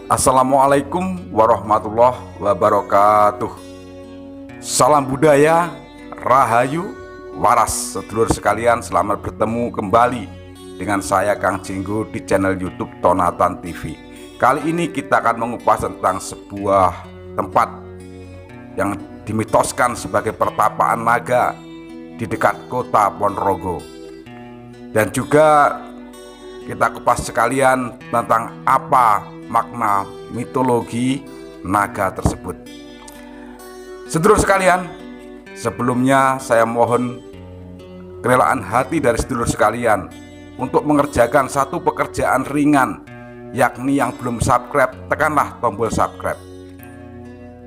Assalamualaikum warahmatullahi wabarakatuh. Salam budaya, rahayu, waras. Sedulur sekalian, selamat bertemu kembali dengan saya Kang Jenggo di channel YouTube Tonatan TV. Kali ini kita akan mengupas tentang sebuah tempat yang dimitoskan sebagai pertapaan naga di dekat kota Ponorogo. Dan juga kita kupas sekalian tentang apa makna mitologi naga tersebut. Sedulur sekalian, sebelumnya saya mohon kerelaan hati dari sedulur sekalian untuk mengerjakan satu pekerjaan ringan, yakni yang belum subscribe, tekanlah tombol subscribe.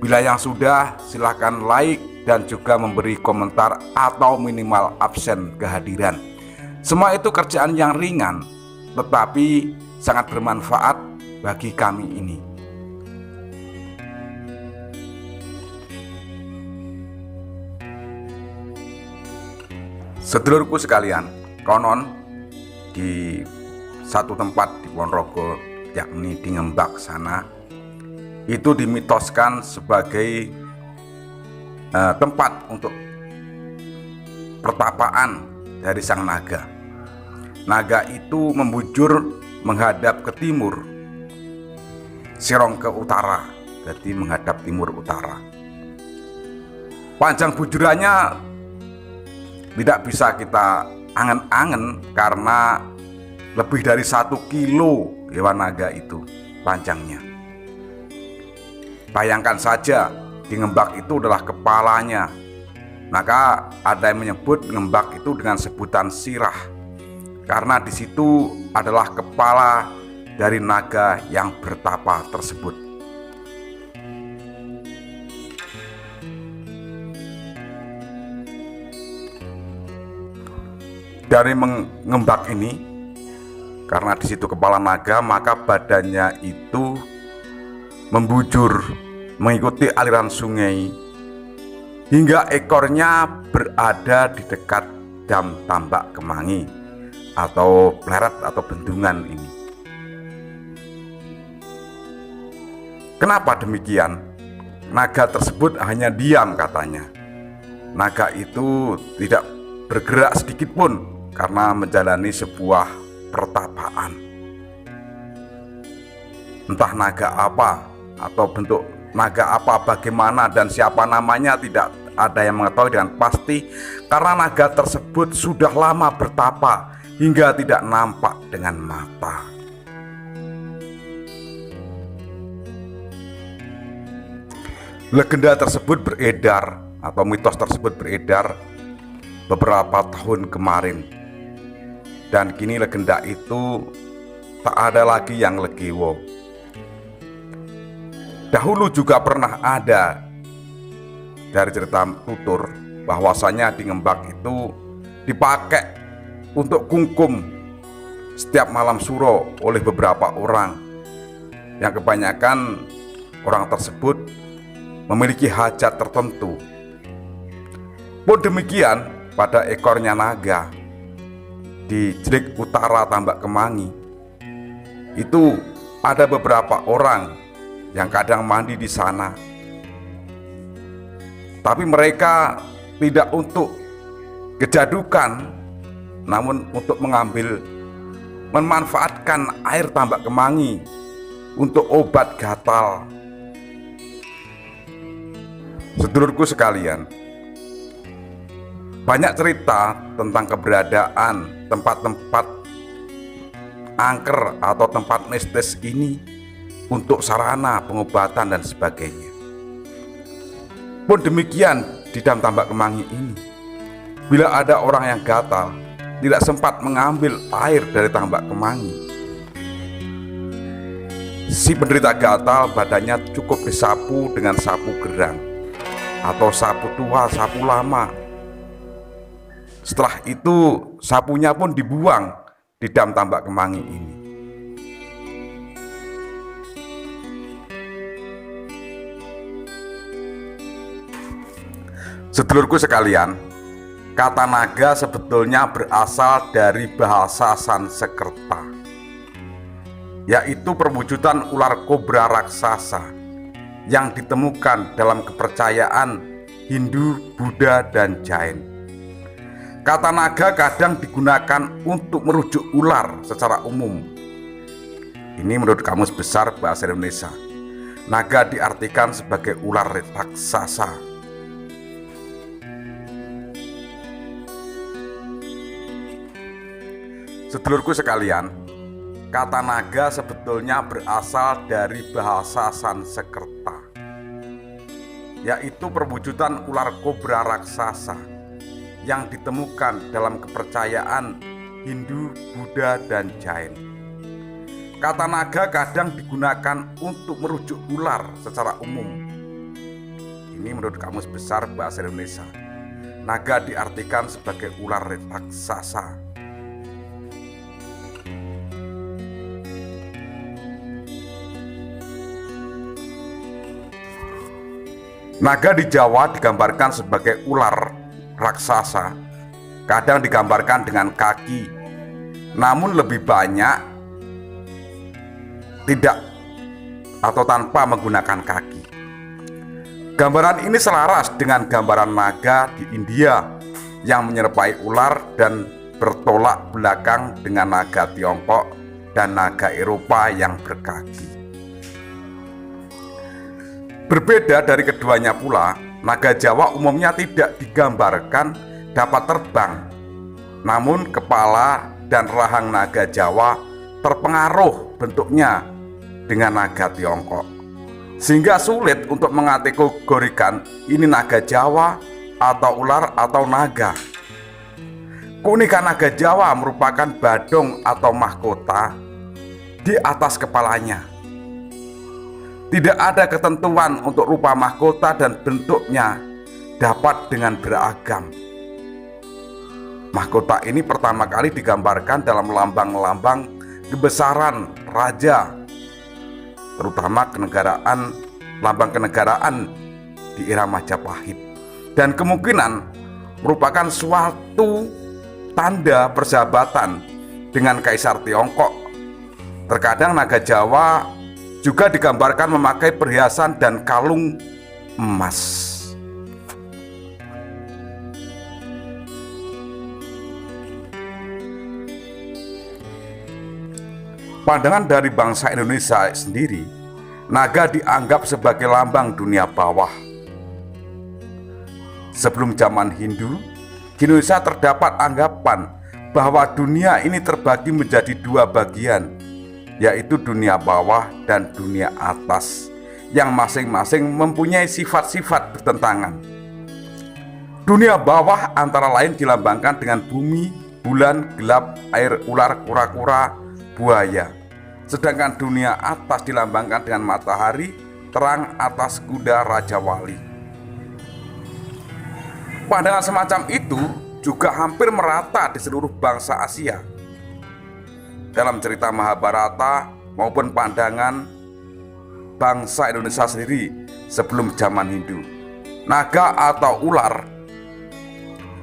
Bila yang sudah, silahkan like dan juga memberi komentar atau minimal absen kehadiran. Semua itu kerjaan yang ringan, tetapi sangat bermanfaat bagi kami ini. Sedulurku sekalian, konon di satu tempat di Ponorogo, yakni di Ngembak sana, itu dimitoskan sebagai tempat untuk pertapaan dari sang naga. Naga itu membujur menghadap ke timur, sirong ke utara, jadi menghadap timur utara. Panjang bujurannya tidak bisa kita angen-angen karena lebih dari 1 kilo hewan naga itu panjangnya. Bayangkan saja, di Ngembak itu adalah kepalanya. Maka ada yang menyebut Ngembak itu dengan sebutan sirah, karena di situ adalah kepala dari naga yang bertapa tersebut. Dari mengembak ini, karena di situ kepala naga, maka badannya itu membujur mengikuti aliran sungai hingga ekornya berada di dekat dam Tambak Kemangi atau pleret atau bendungan ini. Kenapa demikian? Naga tersebut hanya diam katanya. Naga itu tidak bergerak sedikit pun karena menjalani sebuah pertapaan. Entah naga apa atau bentuk naga apa, bagaimana dan siapa namanya tidak ada yang mengetahui dengan pasti, karena naga tersebut sudah lama bertapa hingga tidak nampak dengan mata. Legenda tersebut beredar atau mitos tersebut beredar beberapa tahun kemarin, dan kini legenda itu tak ada lagi yang legiwo. Dahulu juga pernah ada dari cerita tutur bahwasanya di Ngembak itu dipakai untuk kungkum setiap malam suro oleh beberapa orang, yang kebanyakan orang tersebut memiliki hajat tertentu. Pun demikian pada ekornya naga di Jelik Utara Tambak Kemangi itu ada beberapa orang yang kadang mandi di sana, tapi mereka tidak untuk kejadukan, namun untuk memanfaatkan air Tambak Kemangi untuk obat gatal. Sedulurku sekalian, banyak cerita tentang keberadaan tempat-tempat angker atau tempat mistis ini untuk sarana pengobatan dan sebagainya. Pun demikian di dam Tambak Kemangi ini, bila ada orang yang gatal, tidak sempat mengambil air dari Tambak Kemangi, si penderita gatal badannya cukup disapu dengan sapu gerang atau sapu tua, sapu lama. Setelah itu sapunya pun dibuang di dam Tambak Kemangi ini. Sedulurku sekalian, kata naga sebetulnya berasal dari bahasa Sanskerta yaitu perwujudan ular kobra raksasa yang ditemukan dalam kepercayaan Hindu, Buddha, dan Jain. Kata naga kadang digunakan untuk merujuk ular secara umum. Ini menurut Kamus Besar Bahasa Indonesia. Naga diartikan sebagai ular raksasa. Sedulurku sekalian, kata naga sebetulnya berasal dari bahasa Sanskerta, yaitu perwujudan ular kobra raksasa yang ditemukan dalam kepercayaan Hindu, Buddha, dan Jain. Kata naga kadang digunakan untuk merujuk ular secara umum. Ini menurut Kamus Besar Bahasa Indonesia. Naga diartikan sebagai ular raksasa. Naga di Jawa digambarkan sebagai ular raksasa, kadang digambarkan dengan kaki, namun lebih banyak tidak atau tanpa menggunakan kaki. Gambaran ini selaras dengan gambaran naga di India yang menyerupai ular dan bertolak belakang dengan naga Tiongkok dan naga Eropa yang berkaki. Berbeda dari keduanya pula, naga Jawa umumnya tidak digambarkan dapat terbang, namun kepala dan rahang naga Jawa terpengaruh bentuknya dengan naga Tiongkok, sehingga sulit untuk mengategorikan ini naga Jawa atau ular atau naga. Keunikan naga Jawa merupakan badong atau mahkota di atas kepalanya. Tidak ada ketentuan untuk rupa mahkota dan bentuknya dapat dengan beragam. Mahkota ini pertama kali digambarkan dalam lambang-lambang kebesaran raja, terutama lambang kenegaraan di era Majapahit, dan kemungkinan merupakan suatu tanda persahabatan dengan Kaisar Tiongkok. Terkadang naga Jawa juga digambarkan memakai perhiasan dan kalung emas. Pandangan dari bangsa Indonesia sendiri, naga dianggap sebagai lambang dunia bawah. Sebelum zaman Hindu, di Indonesia terdapat anggapan bahwa dunia ini terbagi menjadi dua bagian, yaitu dunia bawah dan dunia atas, yang masing-masing mempunyai sifat-sifat bertentangan. Dunia bawah antara lain dilambangkan dengan bumi, bulan, gelap, air, ular, kura-kura, buaya. Sedangkan dunia atas dilambangkan dengan matahari, terang, atas kuda, Raja Wali. Pandangan semacam itu juga hampir merata di seluruh bangsa Asia. Dalam cerita Mahabharata maupun pandangan bangsa Indonesia sendiri sebelum zaman Hindu, naga atau ular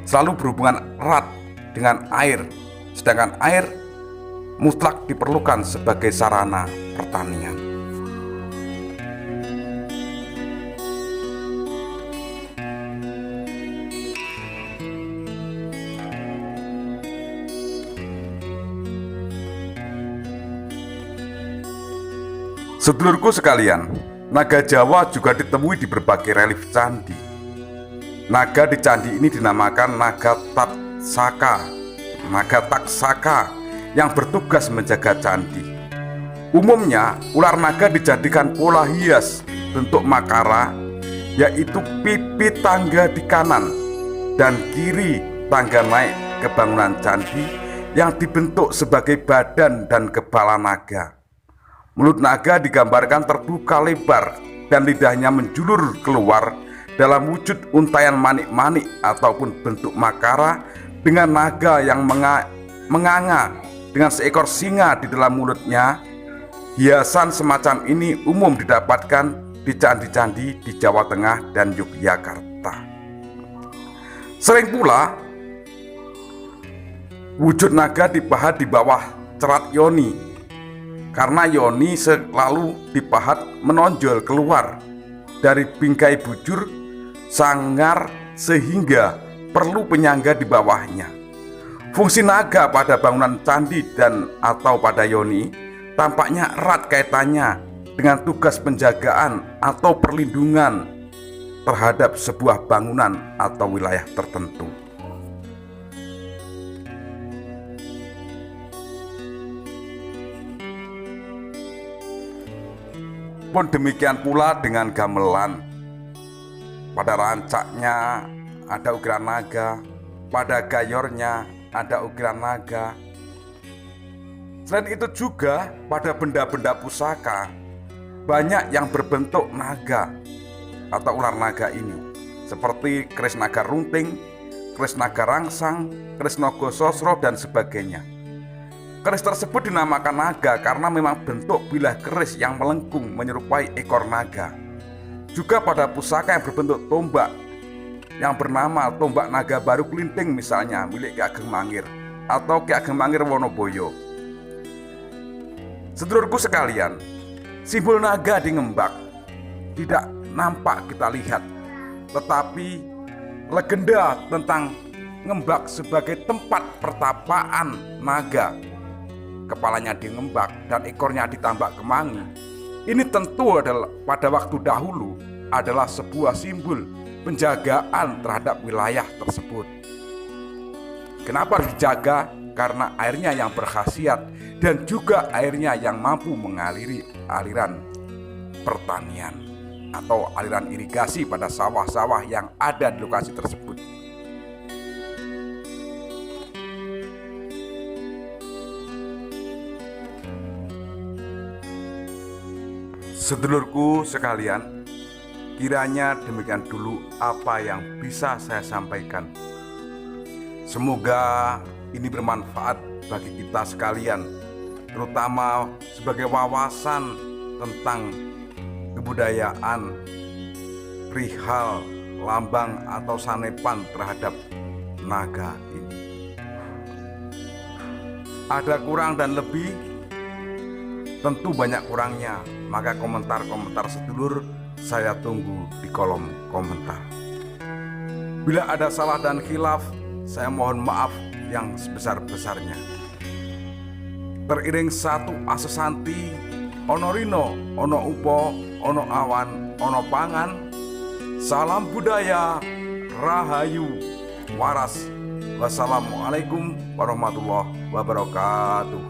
selalu berhubungan erat dengan air, sedangkan air mutlak diperlukan sebagai sarana pertanian. Sedulurku sekalian, naga Jawa juga ditemui di berbagai relief candi. Naga di candi ini dinamakan naga taksaka yang bertugas menjaga candi. Umumnya, ular naga dijadikan pola hias bentuk makara, yaitu pipi tangga di kanan dan kiri tangga naik ke bangunan candi yang dibentuk sebagai badan dan kepala naga. Mulut naga digambarkan terbuka lebar dan lidahnya menjulur keluar dalam wujud untaian manik-manik ataupun bentuk makara dengan naga yang menganga dengan seekor singa di dalam mulutnya. Hiasan semacam ini umum didapatkan di candi-candi di Jawa Tengah dan Yogyakarta. Sering pula wujud naga dipahat di bawah cerat yoni, karena yoni selalu dipahat menonjol keluar dari bingkai bujur sanggar sehingga perlu penyangga di bawahnya. Fungsi naga pada bangunan candi dan atau pada yoni tampaknya erat kaitannya dengan tugas penjagaan atau perlindungan terhadap sebuah bangunan atau wilayah tertentu. Pun demikian pula dengan gamelan. Pada rancaknya ada ukiran naga, pada gayornya ada ukiran naga. Selain itu juga pada benda-benda pusaka banyak yang berbentuk naga atau ular naga ini, seperti keris naga runting, keris naga rangsang, keris naga sosro dan sebagainya. Keris tersebut dinamakan naga karena memang bentuk bilah keris yang melengkung menyerupai ekor naga. Juga pada pusaka yang berbentuk tombak yang bernama tombak naga baru kelinting misalnya milik Ki Ageng Mangir atau Ki Ageng Mangir Wonoboyo. Sedulurku sekalian, simbol naga di Ngembak tidak nampak kita lihat, tetapi legenda tentang Ngembak sebagai tempat pertapaan naga, kepalanya di ngembak dan ekornya ditambak kemangi, ini tentu adalah pada waktu dahulu adalah sebuah simbol penjagaan terhadap wilayah tersebut. Kenapa harus dijaga? Karena airnya yang berkhasiat dan juga airnya yang mampu mengaliri aliran pertanian atau aliran irigasi pada sawah-sawah yang ada di lokasi tersebut. Sedulurku sekalian, kiranya demikian dulu apa yang bisa saya sampaikan. Semoga ini bermanfaat bagi kita sekalian, terutama sebagai wawasan tentang kebudayaan perihal lambang atau sanepan terhadap naga ini. Ada kurang dan lebih, tentu banyak kurangnya, maka komentar-komentar sedulur saya tunggu di kolom komentar. Bila ada salah dan khilaf, saya mohon maaf yang sebesar-besarnya. Teriring satu asesanti, ono rino, ono upo, ono awan, ono pangan. Salam budaya, rahayu, waras. Wassalamualaikum warahmatullahi wabarakatuh.